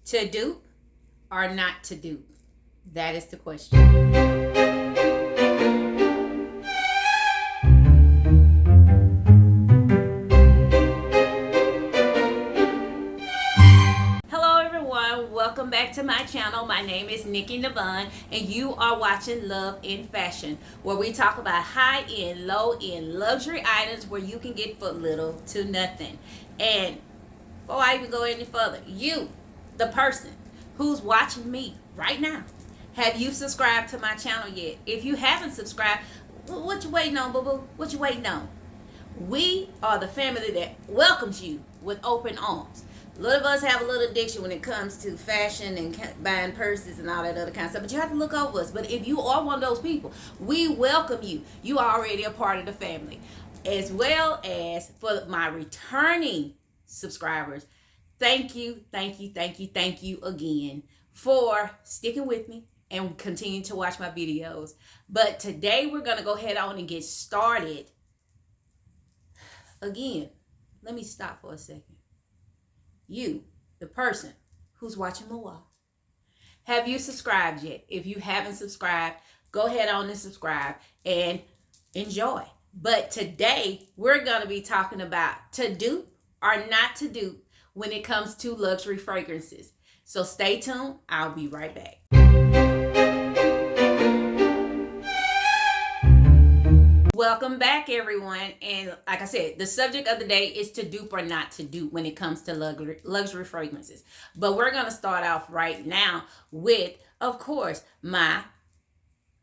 To dupe or not to dupe? That is the question. Welcome back to my channel. My name is Nikki Navon, and you are watching Love in Fashion, where we talk about high-end, low-end luxury items where you can get for little to nothing. And before I even go any further, you, the person who's watching me right now, have you subscribed to my channel yet? If you haven't subscribed, what you waiting on, boo-boo? What you waiting on? We are the family that welcomes you with open arms. A lot of us have a little addiction when it comes to fashion and buying purses and all that other kind of stuff. But you have to look over us. But if you are one of those people, we welcome you. You are already a part of the family. As well as for my returning subscribers, thank you again for sticking with me and continue to watch my videos. But today we're going to go ahead on and get started. Again, let me stop for a second. You, the person who's watching Noir, have you subscribed yet? If you haven't subscribed, go ahead on and subscribe and enjoy. But today, we're going to be talking about to dupe or not to dupe when it comes to luxury fragrances. So stay tuned. I'll be right back. Welcome back, everyone. And like I said, the subject of the day is to dupe or not to dupe when it comes to luxury fragrances. But we're going to start off right now with, of course, my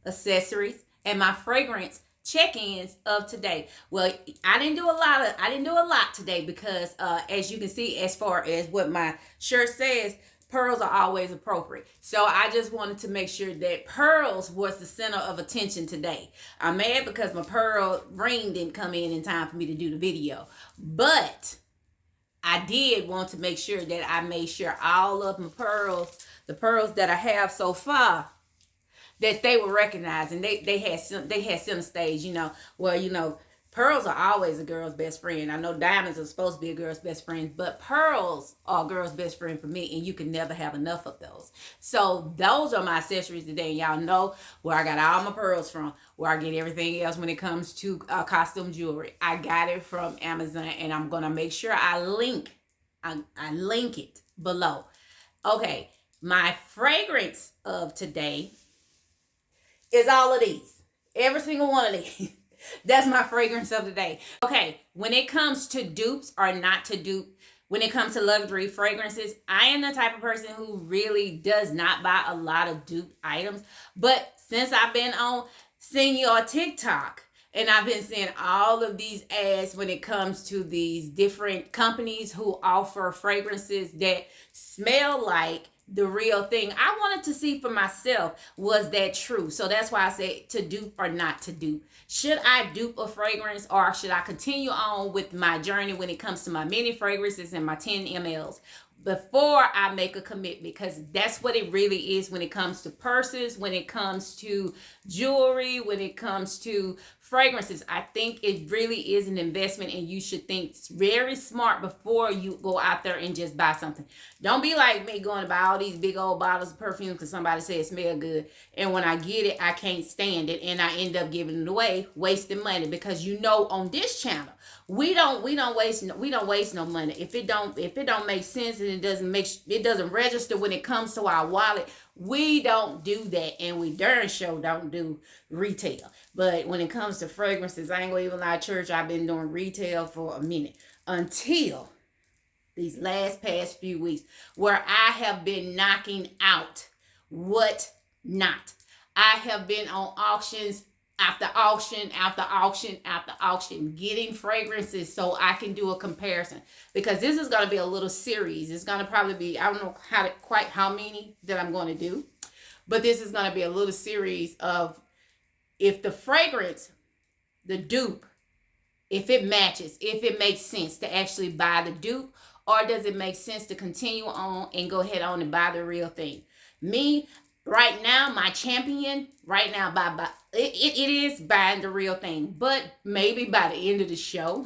accessories and my fragrance check-ins of today. Well, I didn't do a lot today because as you can see, as far as what my shirt says, pearls are always appropriate. So I just wanted to make sure that pearls was the center of attention today. I'm mad because my pearl ring didn't come in time for me to do the video. But I did want to make sure that I made sure all of my pearls, the pearls that I have so far, that they were recognized and they had center stage, pearls are always a girl's best friend. I know diamonds are supposed to be a girl's best friend, but pearls are a girl's best friend for me, and you can never have enough of those. So those are my accessories today. Y'all know where I got all my pearls from, where I get everything else when it comes to costume jewelry. I got it from Amazon, and I'm going to make sure I link it below. Okay, my fragrance of today is all of these. Every single one of these. That's my fragrance of the day. Okay, when it comes to dupes or not to dupe, when it comes to luxury fragrances, I am the type of person who really does not buy a lot of dupe items. But since I've been seeing you on TikTok, and I've been seeing all of these ads when it comes to these different companies who offer fragrances that smell like the real thing, I wanted to see for myself, was that true? So that's why I said to dupe or not to dupe. Should I dupe a fragrance, or should I continue on with my journey when it comes to my mini fragrances and my 10 mLs before I make a commitment? Because that's what it really is when it comes to purses, when it comes to jewelry, when it comes to fragrances. I think it really is an investment, and you should think very smart before you go out there and just buy something. Don't be like me going to buy all these big old bottles of perfume because somebody said it smell good, and when I get it, I can't stand it, and I end up giving it away, wasting money. Because on this channel, we don't waste no money. If it don't make sense and it doesn't register when it comes to our wallet, we don't do that, and we darn sure don't do retail. But when it comes to fragrances, I ain't gonna even lie, church, I've been doing retail for a minute until these past few weeks, where I have been knocking out what not. I have been on auctions after auction after auction after auction, getting fragrances so I can do a comparison. Because this is going to be a little series. It's going to probably be, I don't know quite how many that I'm going to do, but this is going to be a little series of if the fragrance, the dupe, if it matches, if it makes sense to actually buy the dupe, or does it make sense to continue on and go ahead on and buy the real thing? Me, right now, my champion, right now, it is buying the real thing. But maybe by the end of the show,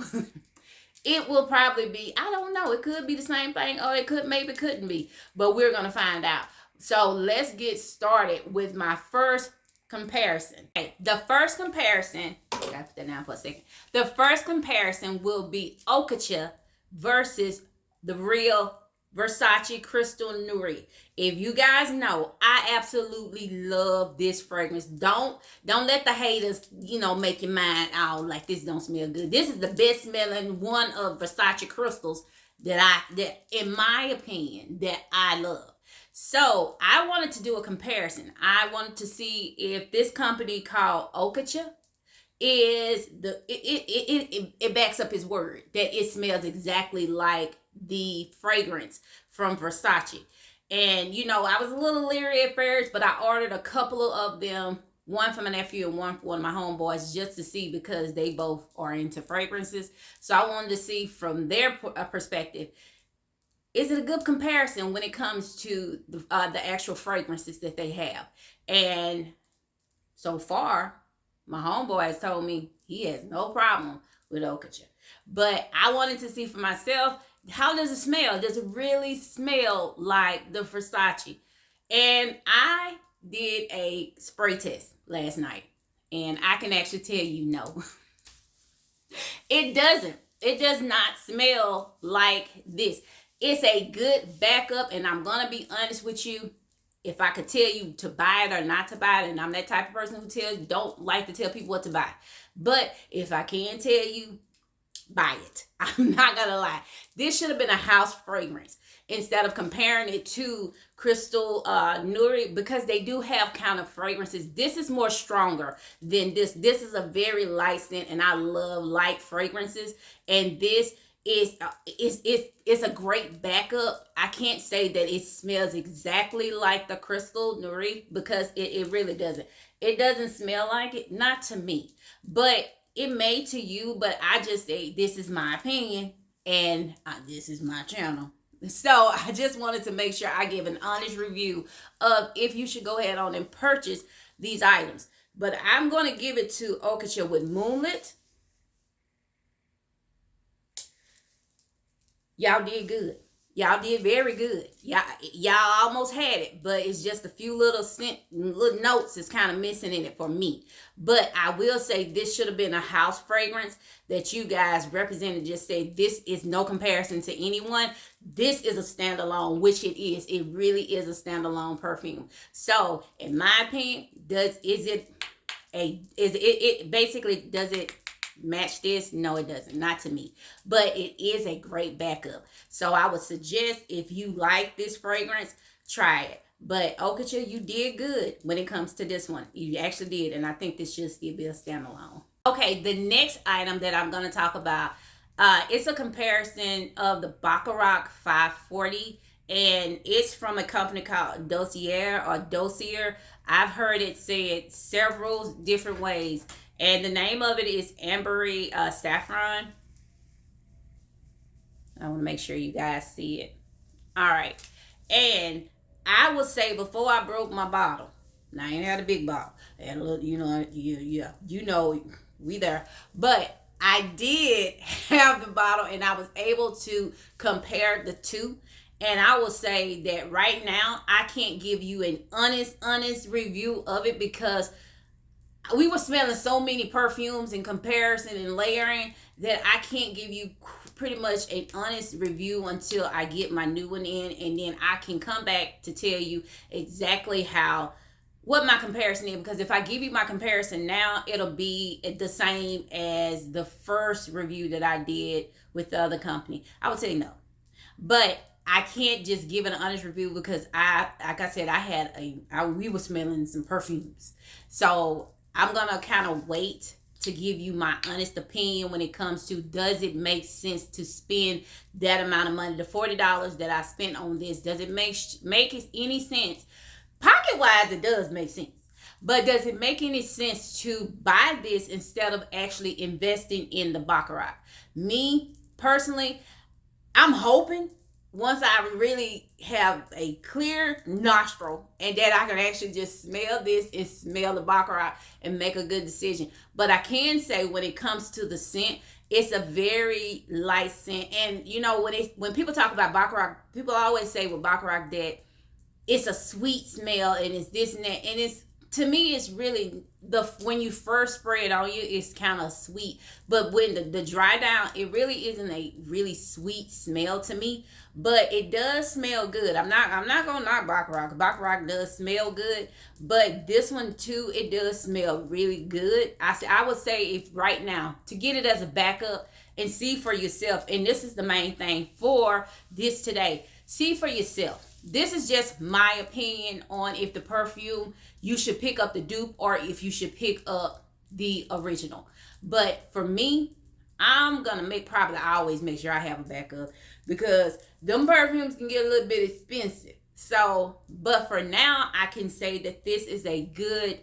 it will probably be, I don't know, it could be the same thing, or it maybe couldn't be, but we're going to find out. So let's get started with my first comparison. Okay, the first comparison, I gotta put that down for a second. The first comparison will be Voca versus the real Versace Crystal Noir. If you guys know, I absolutely love this fragrance. Don't let the haters, make your mind out like this don't smell good. This is the best smelling one of Versace crystals that in my opinion, that I love. So I wanted to do a comparison. I wanted to see if this company called Voca is it backs up his word that it smells exactly like the fragrance from Versace. And I was a little leery at first, but I ordered a couple of them, one for my nephew and one for one of my homeboys, just to see, because they both are into fragrances. So I wanted to see from their perspective, is it a good comparison when it comes to the actual fragrances that they have? And so far, my homeboy has told me he has no problem with Voca. But I wanted to see for myself, how does it smell? Does it really smell like the Versace? And I did a spray test last night, and I can actually tell you no. It doesn't. It does not smell like this. It's a good backup, and I'm going to be honest with you. If I could tell you to buy it or not to buy it, and I'm that type of person who don't like to tell people what to buy. But if I can tell you, buy it. I'm not going to lie. This should have been a house fragrance instead of comparing it to Crystal Noir, because they do have counter fragrances. This is more stronger than this. This is a very light scent, and I love light fragrances. And this it's a great backup. I can't say that it smells exactly like the Crystal Noir, because it really doesn't. It doesn't smell like it, not to me, but it may to you. But I just say this is my opinion, and this is my channel. So I just wanted to make sure I give an honest review of if you should go ahead on and purchase these items. But I'm going to give it to Voca with Moonlit. Y'all did good. Y'all did very good. Y'all almost had it, but it's just a few little notes that's kind of missing in it for me. But I will say this should have been a house fragrance that you guys represented. Just say this is no comparison to anyone. This is a standalone, which it is. It really is a standalone perfume. So, in my opinion, does it match this? No, it doesn't. Not to me. But it is a great backup. So I would suggest, if you like this fragrance, try it. But Voca, you did good when it comes to this one. You actually did. And I think this should still be a standalone. Okay, the next item that I'm going to talk about, it's a comparison of the Baccarat 540. And it's from a company called Dossier. I've heard it said several different ways. And the name of it is Ambery Saffron. I want to make sure you guys see it. All right. And I will say, before I broke my bottle, now I ain't had a big bottle. And look, we there. But I did have the bottle, and I was able to compare the two. And I will say that right now, I can't give you an honest review of it, because we were smelling so many perfumes in comparison and layering that I can't give you pretty much an honest review until I get my new one in, and then I can come back to tell you exactly what my comparison is. Because if I give you my comparison now, it'll be the same as the first review that I did with the other company. I would say no, but I can't just give an honest review, because like I said, we were smelling some perfumes. So I'm going to kind of wait to give you my honest opinion when it comes to, does it make sense to spend that amount of money? The $40 that I spent on this, does it make any sense? Pocket-wise, it does make sense. But does it make any sense to buy this instead of actually investing in the Baccarat? Me, personally, I'm hoping once I really have a clear nostril and that I can actually just smell this and smell the Baccarat and make a good decision. But I can say, when it comes to the scent, It's a very light scent. And you know, when people talk about Baccarat, people always say with Baccarat that it's a sweet smell and it's this and that. And it's, to me, it's really, when you first spray it on you, it's kind of sweet. But when the dry down, it really isn't a really sweet smell to me. But it does smell good. I'm not gonna knock Baccarat. Baccarat does smell good, but this one too, it does smell really good. I would say, if right now, to get it as a backup and see for yourself. And this is the main thing for this today. See for yourself. This is just my opinion on if the perfume, you should pick up the dupe or if you should pick up the original. But for me, I'm gonna I always make sure I have a backup, because them perfumes can get a little bit expensive. So, but for now, I can say that this is a good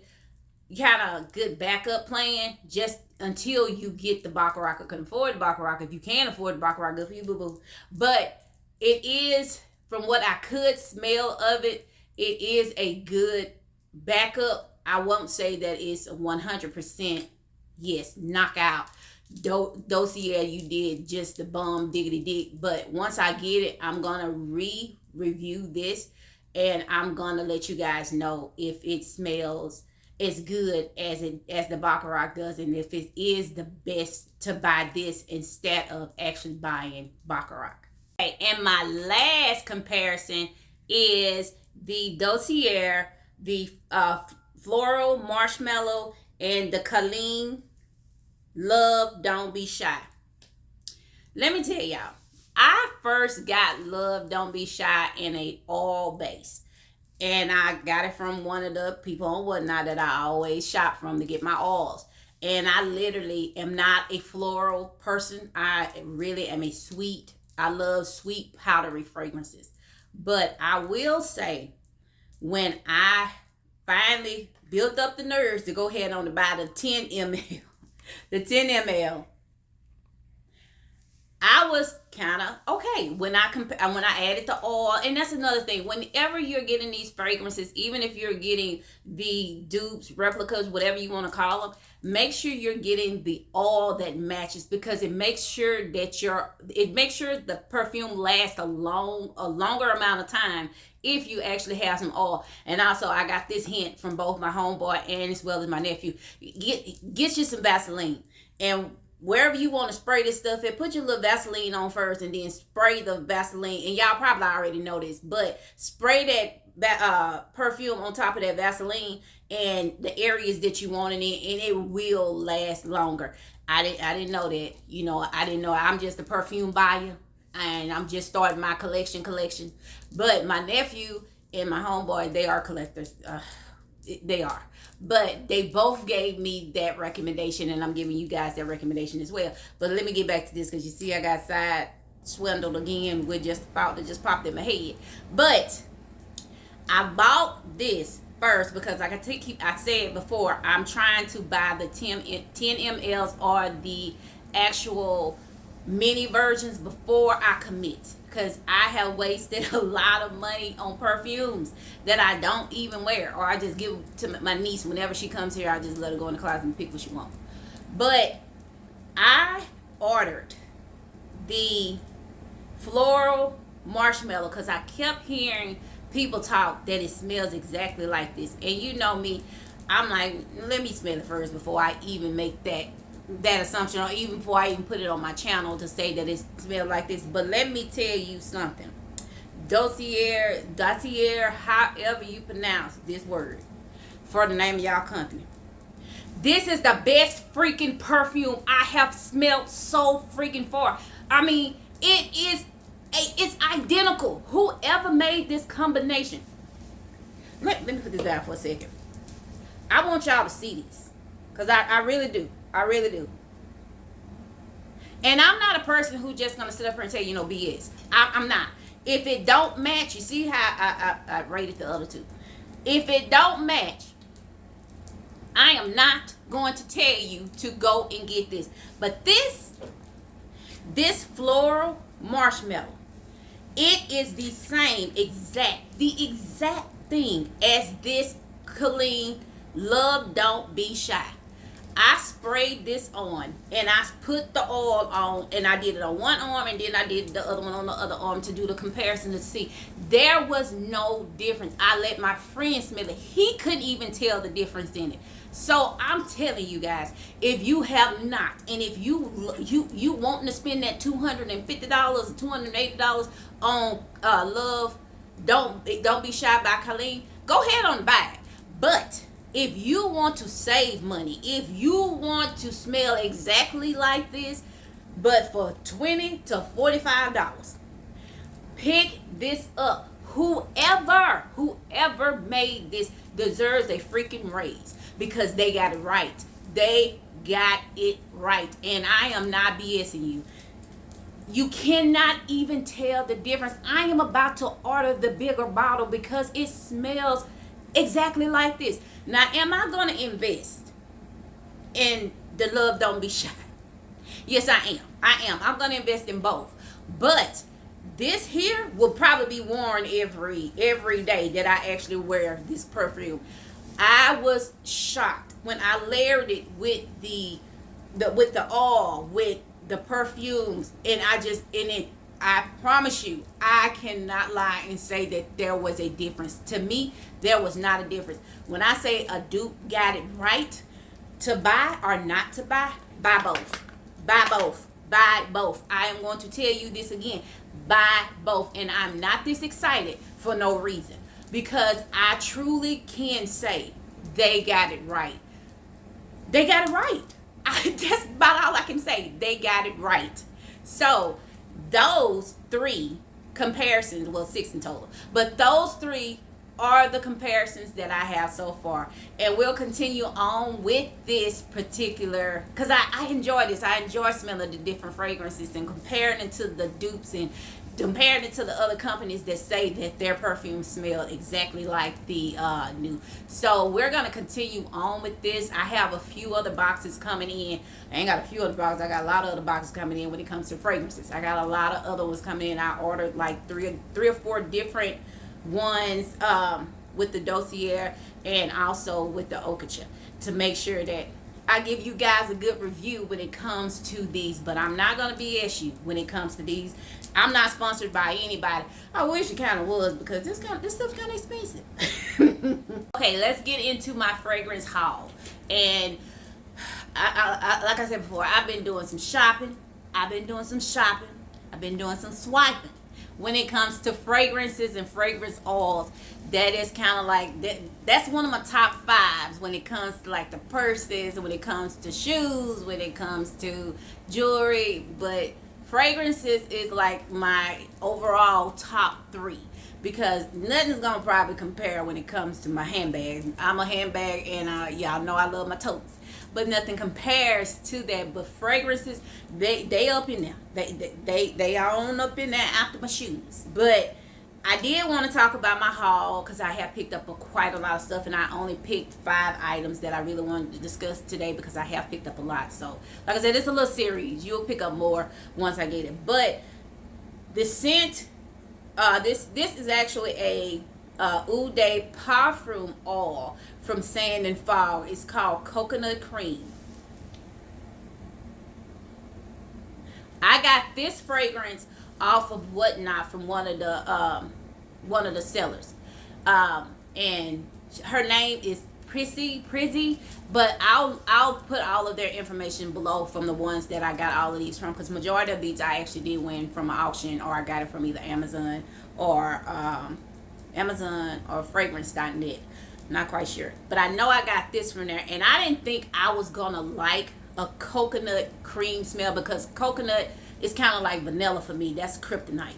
backup plan, just until you get the Baccarat or can afford the Baccarat. If you can afford the Baccarat, good for you, boo boo. But it is, from what I could smell of it, it is a good backup. I won't say that it's 100% yes, knockout. Dossier, you did just the bum diggity dick. But once I get it, I'm gonna review this, and I'm gonna let you guys know if it smells as good as the Baccarat does, and if it is the best to buy this instead of actually buying Baccarat. Okay, and my last comparison is the Dossier, the Floral, Marshmallow, and the Kilian Love Don't Be Shy. Let me tell y'all, I first got Love Don't Be Shy in a all base. And I got it from one of the people on Whatnot that I always shop from to get my alls. And I literally am not a floral person. I really am I love sweet powdery fragrances. But I will say, when I finally built up the nerves to go ahead on to buy the 10 ml, the 10 ml, I was kind of okay when I added the oil. And that's another thing. Whenever you're getting these fragrances, even if you're getting the dupes, replicas, whatever you want to call them, make sure you're getting the oil that matches, because it makes sure that the perfume lasts a longer amount of time if you actually have some oil. And also, I got this hint from both my homeboy and as well as my nephew. Get you some Vaseline, and wherever you want to spray this stuff at, put your little Vaseline on first and then spray the Vaseline. And y'all probably already know this, but spray that perfume on top of that Vaseline and the areas that you want it in, and it will last longer. I didn't know that. You know, I didn't know. I'm just a perfume buyer, and I'm just starting my collection. But my nephew and my homeboy, they are collectors. They are. But they both gave me that recommendation, and I'm giving you guys that recommendation as well. But let me get back to this, because you see I got side swindled again with just about to just popped in my head. But I bought this first because, like I said before, I'm trying to buy the 10 mLs or the actual mini versions before I commit, because I have wasted a lot of money on perfumes that I don't even wear, or I just give to my niece whenever she comes here. I just let her go in the closet and pick what she wants. But I ordered the Floral Marshmallow because I kept hearing people talk that it smells exactly like this. And you know me, I'm like, let me smell it first before I even make that assumption, or even before I even put it on my channel to say that it smells like this. But let me tell you something. Dossier, however you pronounce this word for the name of y'all company. This is the best freaking perfume I have smelled so freaking far. I mean, it's identical. Whoever made this combination. Let me put this down for a second. I want y'all to see this, because I really do. I really do. And I'm not a person who just gonna sit up here and tell you no BS. I'm not. If it don't match, you see how I rated the other two. If it don't match, I am not going to tell you to go and get this. But this Floral Marshmallow, it is the same exact thing as this Kilian Love Don't Be Shy. I sprayed this on and I put the oil on, and I did it on one arm and then I did the other one on the other arm to do the comparison to see. There was no difference. I let my friend smell it. He couldn't even tell the difference in it. So I'm telling you guys, if you have not, and if you wanting to spend that $250 or $280 on Love, don't be shy by Kilian, go ahead on and buy it. But if you want to save money, if you want to smell exactly like this, but for $20 to $45, pick this up. Whoever made this deserves a freaking raise, because they got it right. They got it right. And I am not BSing you. You cannot even tell the difference. I am about to order the bigger bottle because it smells exactly like this. Now, am I going to invest in the Love Don't Be Shy? Yes, I am. I'm going to invest in both. But this here will probably be worn every day that I actually wear this perfume. I was shocked when I layered it with the oil, with the perfumes, and I promise you, I cannot lie and say that there was a difference. To me, there was not a difference. When I say a dupe got it right to buy or not to buy both. Buy both. Buy both. I am going to tell you this again. Buy both. And I'm not this excited for no reason, because I truly can say they got it right. They got it right. That's about all I can say. They got it right. So those three comparisons, well, 6 in total, but those three are the comparisons that I have so far. And we'll continue on with this particular, because I enjoy this. I enjoy smelling the different fragrances and comparing it to the dupes and comparing it to the other companies that say that their perfumes smell exactly like the new. So we're going to continue on with this. I have a few other boxes coming in. I ain't got a few other boxes. I got a lot of other boxes coming in when it comes to fragrances. I got a lot of other ones coming in. I ordered like three or four different ones with the Dossier and also with the Voca, to make sure that I give you guys a good review when it comes to these. But I'm not going to BS you when it comes to these. I'm not sponsored by anybody. I wish it kind of was, because this stuff's kind of expensive. Okay, let's get into my fragrance haul. And I like I said before, I've been doing some shopping. I've been doing some swiping. When it comes to fragrances and fragrance oils, that is kind of like that's one of my top 5s when it comes to like the purses, when it comes to shoes, when it comes to jewelry. But fragrances is like my overall top 3, because nothing's gonna probably compare when it comes to my handbags. I'm a handbag, and y'all know I love my totes, but nothing compares to that. But fragrances, they up in there. They are on up in there after my shoes. But I did want to talk about my haul, because I have picked up quite a lot of stuff, and I only picked 5 items that I really wanted to discuss today, because I have picked up a lot. So like I said, it's a little series. You'll pick up more once I get it. But the scent, this is actually a Eau de Perfume oil from Sand and Fog. It's called Coconut Cream. I got this fragrance off of Whatnot from one of the sellers, and her name is Prizzy, but I'll put all of their information below from the ones that I got all of these from, because majority of these I actually did win from an auction, or I got it from either Amazon or fragrance.net. Not quite sure, but I know I got this from there. And I didn't think I was gonna like a coconut cream smell, because coconut is kind of like vanilla for me. That's kryptonite.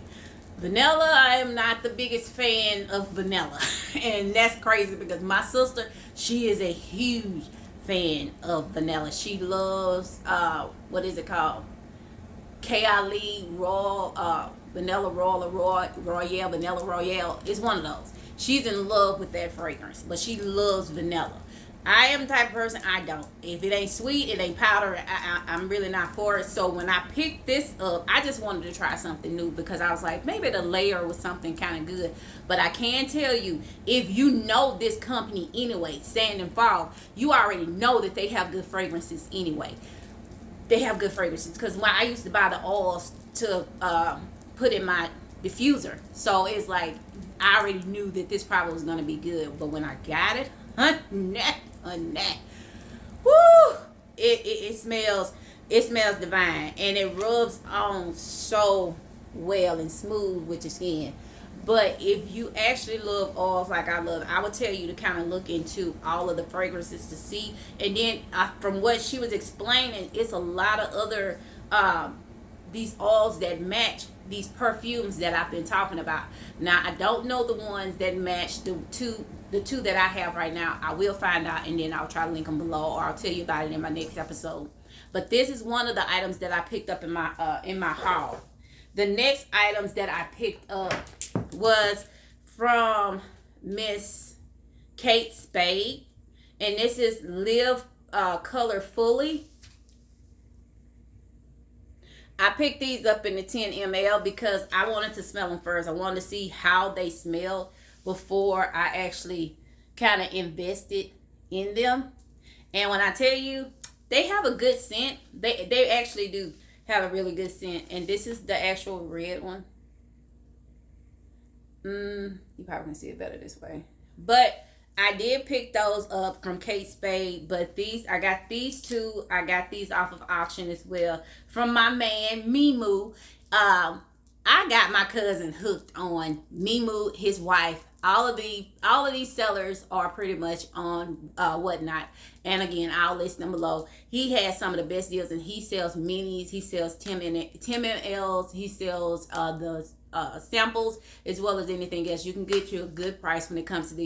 Vanilla, I am not the biggest fan of vanilla. And that's crazy, because my sister, she is a huge fan of vanilla. She loves, what is it called? Kilian Royal, Vanilla Royale, Vanilla Royale. It's one of those. She's in love with that fragrance, but she loves vanilla. I am the type of person, I don't. If it ain't sweet, it ain't powder, I'm really not for it. So when I picked this up, I just wanted to try something new because I was like, maybe the layer was something kind of good. But I can tell you, if you know this company anyway, Sand and Fall, you already know that they have good fragrances anyway. They have good fragrances because when I used to buy the oils to put in my diffuser. So it's like, I already knew that this probably was going to be good. But when I got it, woo, it smells divine, and it rubs on so well and smooth with your skin. But if you actually love oils like I love, I would tell you to kind of look into all of the fragrances to see. And then from what she was explaining, it's a lot of other these oils that match these perfumes that I've been talking about. Now, I don't know the ones that match the two that I have right now. I will find out, and then I'll try to link them below, or I'll tell you about it in my next episode. But this is one of the items that I picked up in my haul. The next items that I picked up was from Miss Kate Spade, and this is Live Color Fully. I picked these up in the 10 ml because I wanted to smell them first. I wanted to see how they smell before I actually kind of invested in them. And when I tell you, they have a good scent. They actually do have a really good scent. And this is the actual red one. You probably can see it better this way. But I did pick those up from Kate Spade, but I got these two. I got these off of auction as well from my man Mimu. I got my cousin hooked on Mimu, his wife. All of these sellers are pretty much on Whatnot, and again, I'll list them below. He has some of the best deals, and he sells minis. He sells 10 mLs. He sells the samples as well as anything else. You can get you a good price when it comes to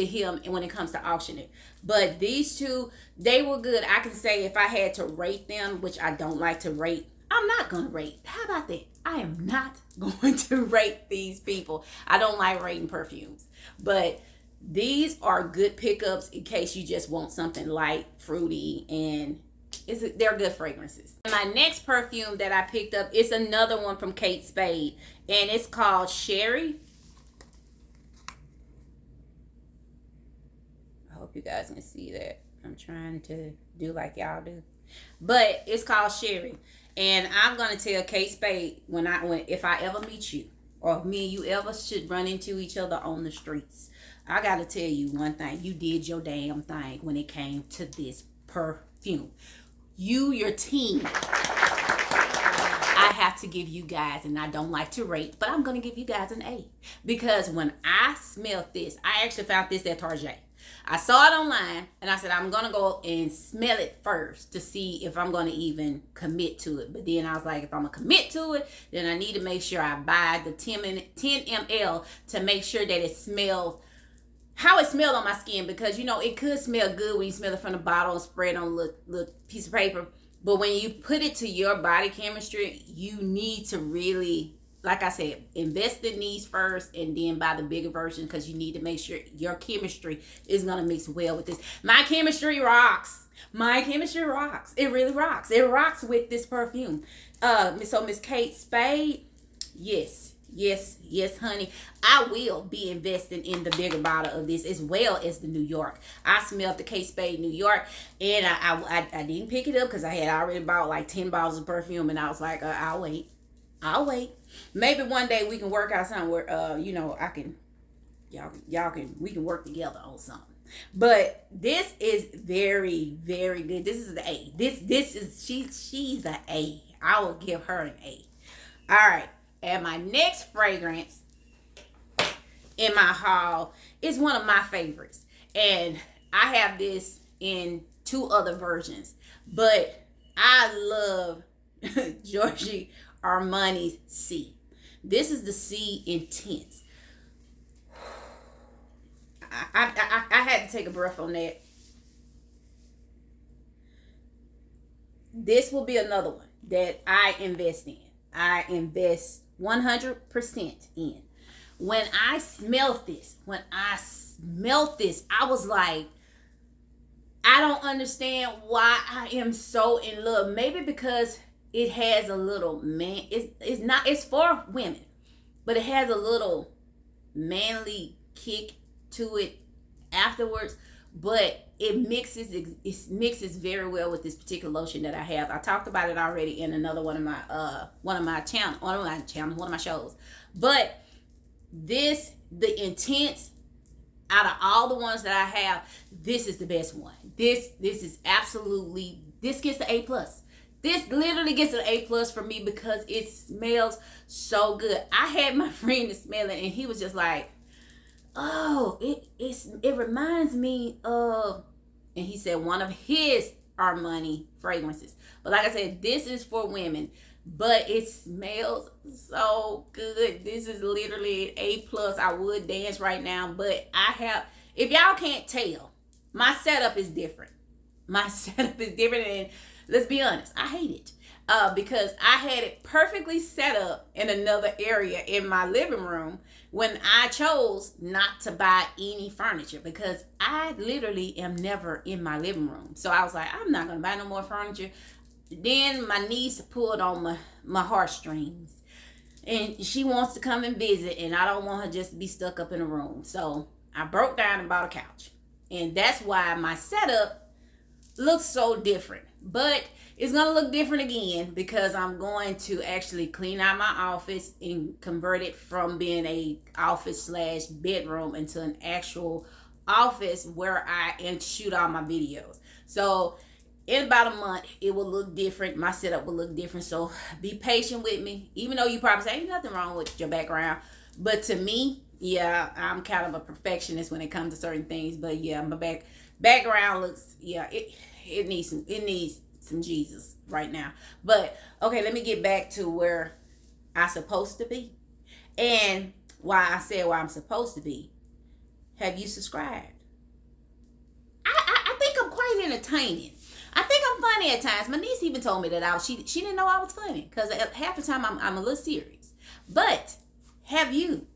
him and when it comes to auctioning. But these two, they were good. I can say if I had to rate them, which I don't like to rate, I'm not going to rate. How about that? I am not going to rate these people. I don't like rating perfumes. But these are good pickups in case you just want something light, fruity, and they're good fragrances. My next perfume that I picked up is another one from Kate Spade, and it's called Sherry. I hope you guys can see that. I'm trying to do like y'all do. But it's called Sherry. And I'm gonna tell Kate Spade if I ever meet you, or me and you ever should run into each other on the streets, I gotta tell you one thing. You did your damn thing when it came to this perfume. Your team. I have to give you guys, and I don't like to rate, but I'm gonna give you guys an A. Because when I smelled this, I actually found this at Target. I saw it online, and I said, I'm going to go and smell it first to see if I'm going to even commit to it. But then I was like, if I'm going to commit to it, then I need to make sure I buy the 10 ml to make sure that it smells how it smelled on my skin. Because, it could smell good when you smell it from the bottle and spray it on a little piece of paper. But when you put it to your body chemistry, you need to really, like I said, invest in these first and then buy the bigger version, because you need to make sure your chemistry is going to mix well with this. My chemistry rocks. My chemistry rocks. It really rocks. It rocks with this perfume. So Miss Kate Spade, yes, honey. I will be investing in the bigger bottle of this as well as the New York. I smelled the Kate Spade New York, and I didn't pick it up because I had already bought like 10 bottles of perfume, and I was like, I'll wait. Maybe one day we can work out something where we can work together on something. But this is very, very good. This is the A. She's an A. I will give her an A. All right. And my next fragrance in my haul is one of my favorites. And I have this in 2 other versions. But I love Giorgio Armani's C. This is the C Intense. I had to take a breath on that. This will be another one that I invest in. I invest 100% in. When I smelled this, I was like, I don't understand why I am so in love. Maybe because it has a little man. It's not. It's for women, but it has a little manly kick to it afterwards. But it mixes very well with this particular lotion that I have. I talked about it already in another one of my shows. But the intense, out of all the ones that I have, this is the best one. This is absolutely, this gets the A+. This literally gets an A+ for me because it smells so good. I had my friend to smell it, and he was just like, oh, it reminds me of, and he said one of his Armani fragrances. But like I said, this is for women, but it smells so good. This is literally an A+. I would dance right now, but if y'all can't tell, my setup is different. And let's be honest, I hate it. Because I had it perfectly set up in another area in my living room when I chose not to buy any furniture, because I literally am never in my living room. So I was like, I'm not going to buy no more furniture. Then my niece pulled on my heartstrings, and she wants to come and visit, and I don't want her just to be stuck up in a room. So I broke down and bought a couch. And that's why my setup looks so different. But it's going to look different again because I'm going to actually clean out my office and convert it from being a office / bedroom into an actual office where I shoot all my videos. So in about a month, it will look different. My setup will look different. So be patient with me. Even though you probably say, ain't nothing wrong with your background. But to me, yeah, I'm kind of a perfectionist when it comes to certain things. But yeah, my background looks, yeah, it needs some Jesus right now. But okay, let me get back to where I'm supposed to be. And why I said where I'm supposed to be. Have you subscribed? I think I'm quite entertaining. I think I'm funny at times. My niece even told me that she didn't know I was funny, because half the time I'm a little serious. But have you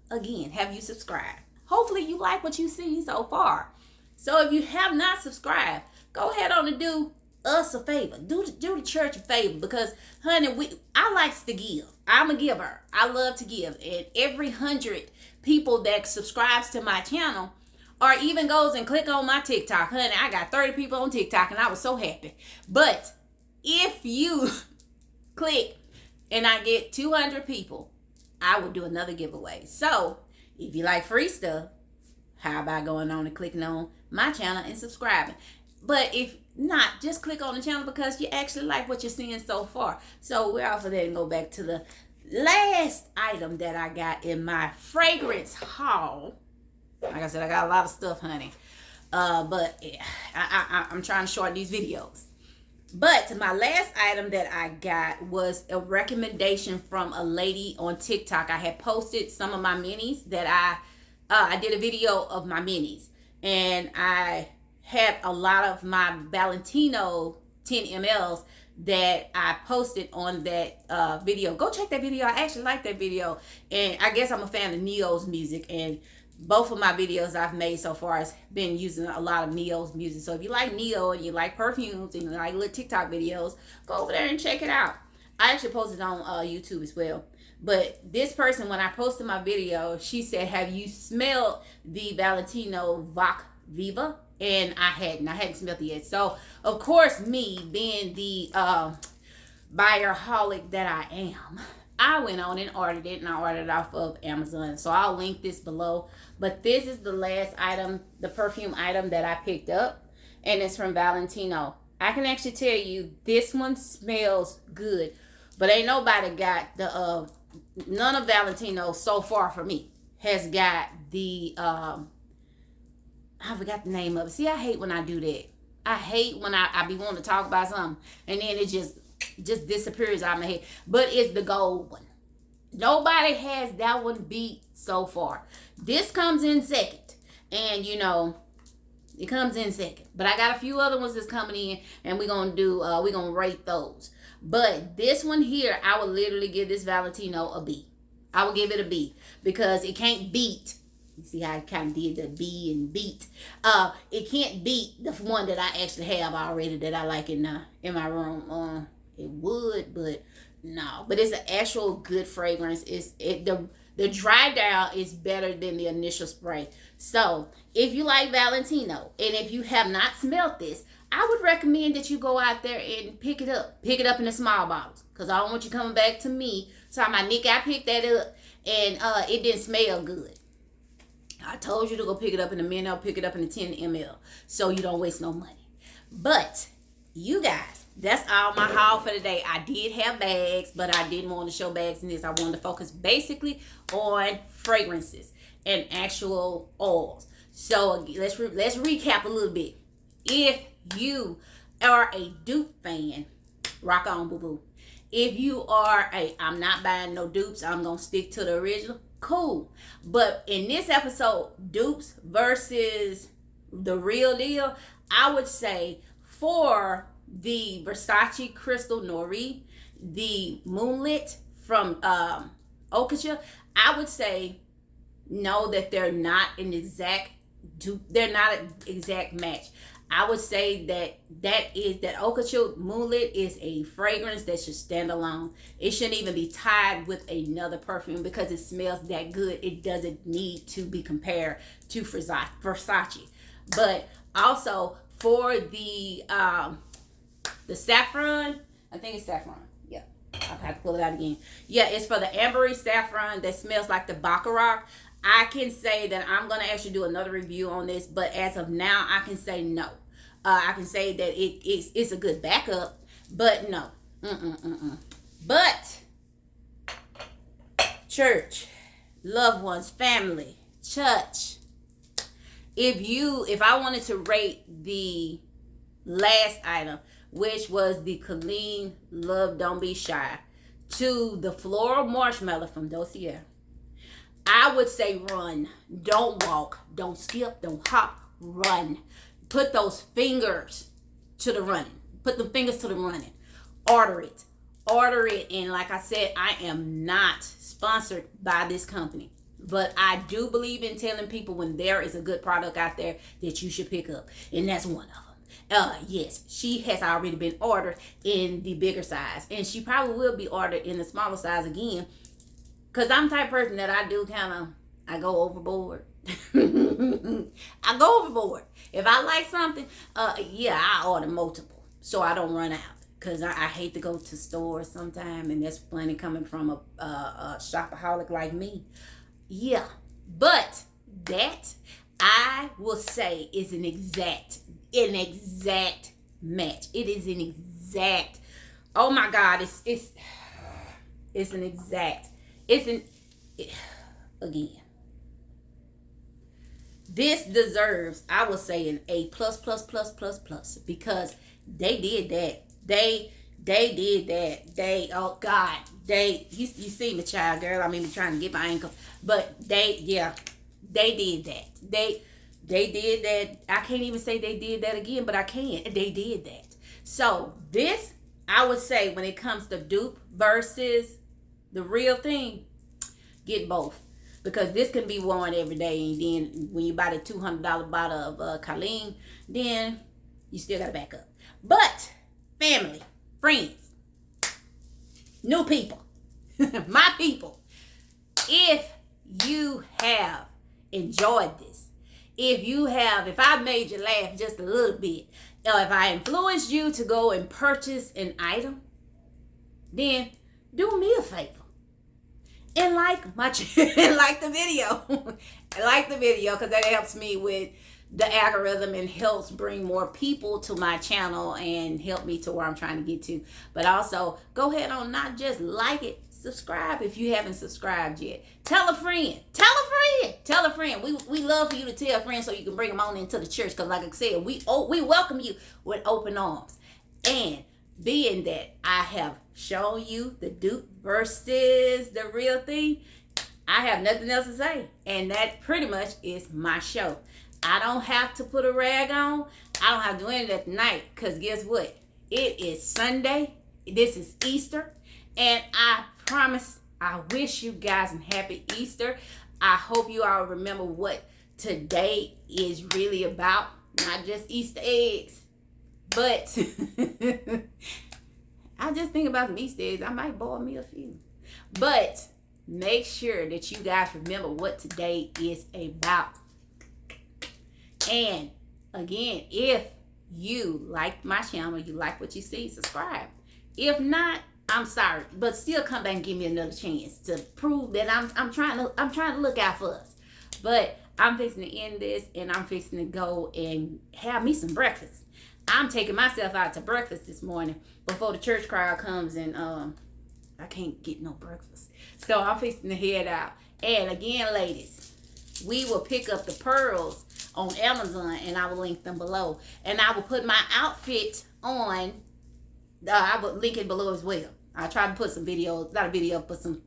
subscribed? Hopefully you like what you've seen so far. So if you have not subscribed, go ahead on and do us a favor. Do the church a favor, because honey, I likes to give. I'm a giver. I love to give. And every 100 people that subscribes to my channel or even goes and click on my TikTok, honey, I got 30 people on TikTok and I was so happy. But if you click and I get 200 people, I will do another giveaway. So if you like free stuff, how about going on and clicking on my channel and subscribing? But if not, just click on the channel because you actually like what you're seeing so far. So we're off of that and go back to the last item that I got in my fragrance haul. Like I said, I got a lot of stuff, honey. But yeah, I'm trying to shorten these videos. But my last item that I got was a recommendation from a lady on TikTok. I had posted some of my minis that I did a video of my minis. And I had a lot of my Valentino 10 mLs that I posted on that video. Go check that video. I actually like that video. And I guess I'm a fan of Neo's music. And both of my videos I've made so far has been using a lot of Neo's music. So if you like Neo and you like perfumes and you like little TikTok videos, go over there and check it out. I actually posted on YouTube as well. But this person, when I posted my video, she said, have you smelled the Valentino Voca Viva? And I hadn't smelled it yet. So of course, me being the buyerholic that I am, I went on and ordered it, and I ordered it off of Amazon. So I'll link this below. But this is the last item, the perfume item that I picked up, and it's from Valentino. I can actually tell you this one smells good, but ain't nobody got the none of Valentino so far for me has got the I forgot the name of it. See, I hate when I do that. I hate when I be wanting to talk about something and then it just disappears out of my head. But it's the gold one. Nobody has that one beat so far. This comes in second. And you know, it comes in second. But I got a few other ones that's coming in, and we're gonna rate those. But this one here, I would literally give this Valentino a B. I would give it a B because it can't beat You see how I kind of did the B and beat. It can't beat the one that I actually have already that I like in my room. It would, but no. But it's an actual good fragrance. The dry down is better than the initial spray. So if you like Valentino, and if you have not smelled this, I would recommend that you go out there and pick it up. Pick it up in the small bottles. Because I don't want you coming back to me. Sorry, my Nick, I picked that up and it didn't smell good. I told you to go pick it up in the ml, pick it up in the 10 ml. So you don't waste no money. But you guys, that's all my haul for today. I did have bags, but I didn't want to show bags in this. I wanted to focus basically on fragrances and actual oils. So let's recap a little bit. If you are a Dupe fan, rock on, boo-boo. If you are I'm not buying no dupes, I'm going to stick to the original, cool. But in this episode, dupes versus the real deal, I would say for the Versace Crystal Noir, the Moonlit from Voca, I would say no, that they're not an exact dupe. They're not an exact match. I would say that Voca Moonlit is a fragrance that should stand alone. It shouldn't even be tied with another perfume because it smells that good. It doesn't need to be compared to Versace. But also for the Saffron, I think it's Saffron. Yeah, I'll have to pull it out again. Yeah, it's for the Ambery Saffron that smells like the Baccarat. I can say that I'm going to actually do another review on this, but as of now, I can say no. I can say that it's a good backup, but no. But church, loved ones, family, church. If I wanted to rate the last item, which was the Kilian Love Don't Be Shy, to the Floral Marshmallow from Dossier, I would say run. Don't walk. Don't skip. Don't hop. Run. Put those fingers to the running. Put the fingers to the running. Order it. Order it. And like I said, I am not sponsored by this company. But I do believe in telling people when there is a good product out there that you should pick up. And that's one of them. Yes, she has already been ordered in the bigger size. And she probably will be ordered in the smaller size again. Because I'm the type of person that I go overboard. I go overboard. If I like something, I order multiple. So I don't run out. Because I hate to go to stores sometime. And that's plenty coming from a shopaholic like me. Yeah. But that, I will say, is an exact match. It is an exact. Oh my God. It's an exact. Again, this deserves, I would say, an A+++++, because they did that. They did that. Oh God, you see me, child, girl. I mean, trying to get my ankle, but they did that. They did that. I can't even say they did that again, but I can. They did that. So this, I would say, when it comes to dupe versus the real thing, get both, because this can be worn every day, and then when you buy the $200 bottle of Kilian, then you still gotta back up. But family, friends, new people, my people, if you have enjoyed this, if I made you laugh just a little bit, or if I influenced you to go and purchase an item, then do me a favor and like the video. Like the video, because that helps me with the algorithm and helps bring more people to my channel and help me to where I'm trying to get to. But also, go ahead on, not just like it, subscribe if you haven't subscribed yet. Tell a friend. Tell a friend. We love for you to tell friends so you can bring them on into the church, because like I said, we welcome you with open arms. And being that I have shown you the dupe versus the real thing, I have nothing else to say. And that pretty much is my show. I don't have to put a rag on. I don't have to do anything at night, because guess what? It is Sunday. This is Easter. And I promise, I wish you guys a happy Easter. I hope you all remember what today is really about. Not just Easter eggs, but I just think about some Easter eggs. I might boil me a few. But make sure that you guys remember what today is about. And again, if you like my channel, you like what you see, subscribe. If not, I'm sorry, but still come back and give me another chance to prove that I'm trying to look out for us. But I'm fixing to end this, and I'm fixing to go and have me some breakfast. I'm taking myself out to breakfast this morning before the church crowd comes, and I can't get no breakfast. So I'm fixing to head out. And again, ladies, we will pick up the pearls on Amazon, and I will link them below. And I will put my outfit on. I will link it below as well. I try to put some videos, not a video, but some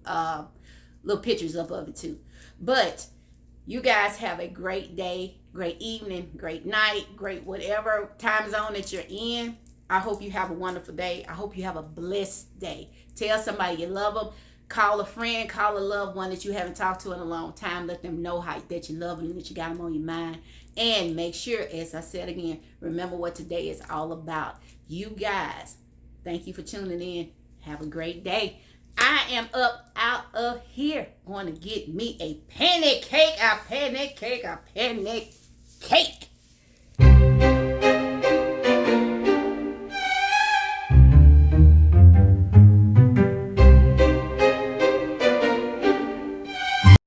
little pictures up of it too. But you guys have a great day, great evening, great night, great whatever time zone that you're in. I hope you have a wonderful day. I hope you have a blessed day. Tell somebody you love them. Call a friend, call a loved one that you haven't talked to in a long time. Let them know that you love them and that you got them on your mind. And make sure, as I said again, remember what today is all about. You guys, thank you for tuning in. Have a great day. I am up out of here. Going to get me a panic cake.